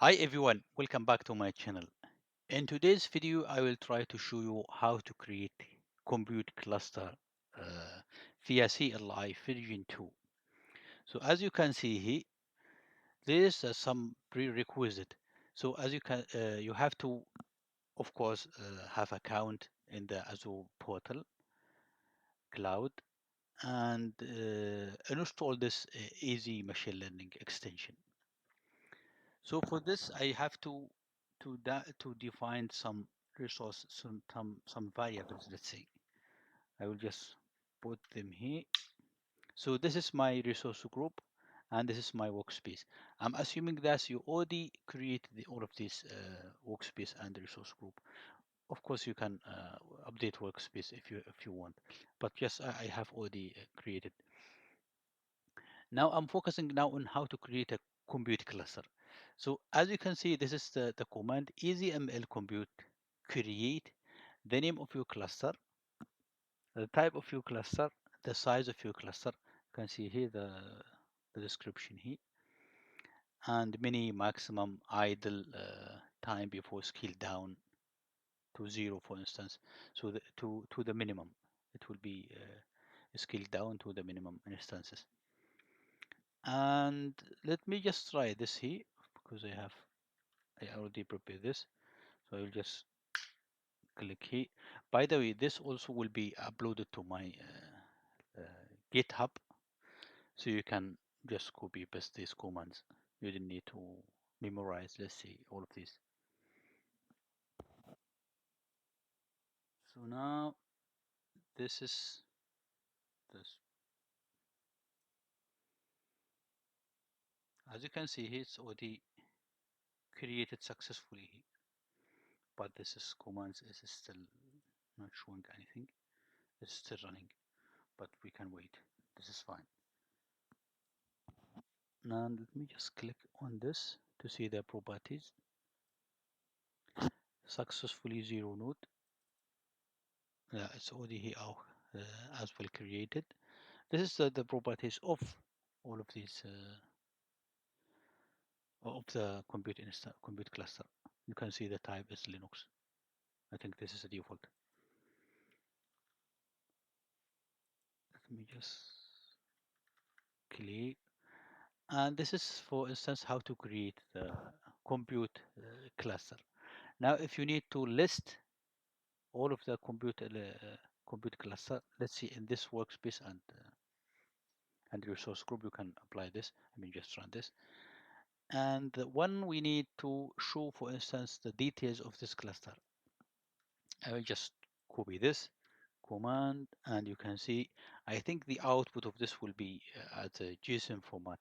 Hi everyone, welcome back to my channel. In today's video, I will try to show you how to create compute cluster uh, via CLI version 2. So as you can see here, there is some prerequisite. So as you have to, of course, have account in the Azure portal cloud and install this easy machine learning extension. So for this, I have to define some resource, some variables. Let's say I will just put them here. So this is my resource group, and this is my workspace. I'm assuming that you already created all of these workspace and resource group. Of course, you can update workspace if you want, but yes, I have already created. Now I'm focusing now on how to create a compute cluster. So as you can see, this is the command easyml compute create the name of your cluster, the type of your cluster, the size of your cluster. You can see here the description here, and mini maximum idle time before scale down to zero, for instance. So to the minimum, it will be scaled down to the minimum instances. And let me just try this here because I already prepared this. So I will just click here. By the way, this also will be uploaded to my GitHub, so you can just copy paste these commands. You didn't need to memorize, let's see, all of these. So now this is this. As you can see here, it's already created successfully, but this is commands is still not showing anything. It's still running, but we can wait. This is fine. Now let me just click on this to see the properties. Successfully zero node. Yeah, it's already here as well created. This is the properties of all of these of the compute cluster. You can see the type is Linux. I think this is the default. Let me just click. And this is, for instance, how to create the compute cluster. Now, if you need to list all of the compute cluster, let's see in this workspace and resource group, you can apply this. I mean, just run this. And when we need to show, for instance, the details of this cluster, I will just copy this command, and you can see, I think the output of this will be as a JSON format.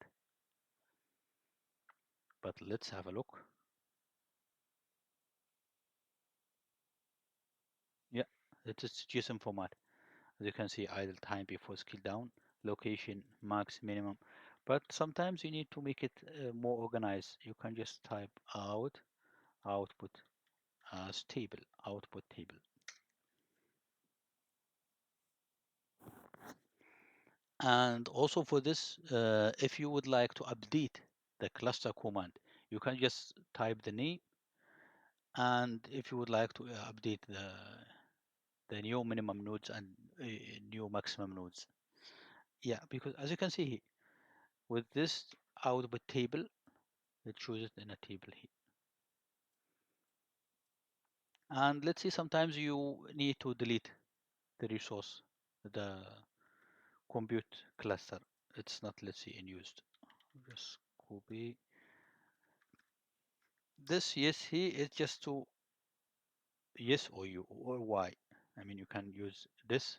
But let's have a look. Yeah, it is JSON format. As you can see, idle time before scale down, location, max, minimum. But sometimes you need to make it more organized. You can just type output as table, output table. And also for this, if you would like to update the cluster command, you can just type the name. And if you would like to update the new minimum nodes and new maximum nodes, yeah, because as you can see here, with this output table, it shows it in a table here. And let's see, sometimes you need to delete the resource, the compute cluster. It's not, let's see, in used. Just copy this. Yes, here is just to yes or you or y. I mean, you can use this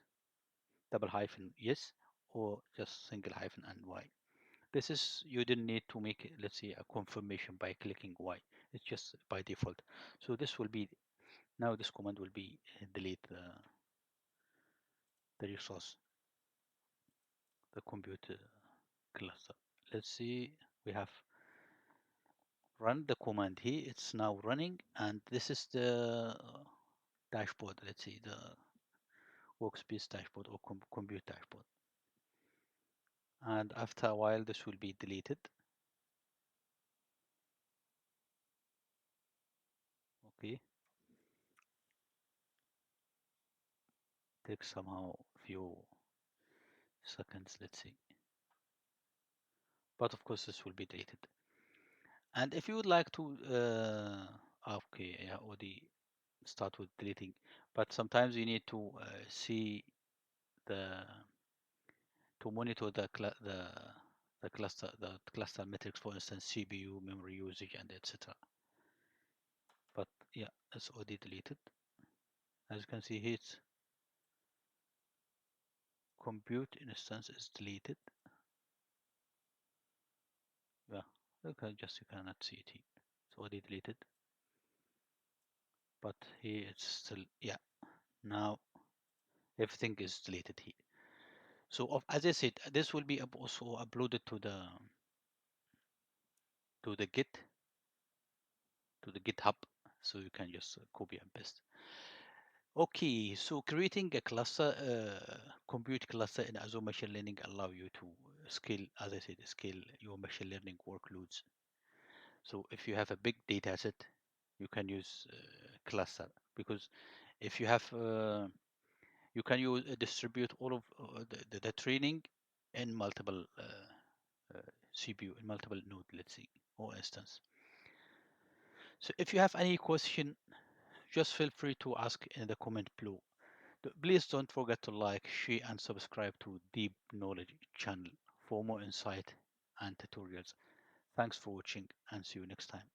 double hyphen yes or just single hyphen and y. This is, you didn't need to make it, let's say, a confirmation by clicking y. It's just by default. So this will be, now this command will be delete the resource, the compute cluster. Let's see, we have run the command here. It's now running, and this is the dashboard. Let's see, the workspace dashboard or compute dashboard. And after a while, this will be deleted. Okay, take somehow few seconds. Let's see. But of course, this will be deleted. And if you would like to, okay, yeah, already start with deleting. But sometimes you need to see the to monitor the cluster metrics, for instance, CPU, memory usage, and etc. But yeah, it's already deleted. As you can see here, it's compute instance is deleted. Yeah, okay, just you cannot see it here. It's already deleted. But here it's still, yeah, now everything is deleted here. So as I said, this will be also uploaded to the GitHub, so you can just copy and paste. Okay, so creating a cluster, compute cluster in Azure Machine Learning allow you to scale, as I said, scale your machine learning workloads. So if you have a big data set, you can use cluster, because if you have, you can use distribute all of the training in multiple CPU, in multiple node, let's see, or instance. So if you have any question, just feel free to ask in the comment below. Please don't forget to like, share, and subscribe to Deep Knowledge channel for more insight and tutorials. Thanks for watching, and see you next time.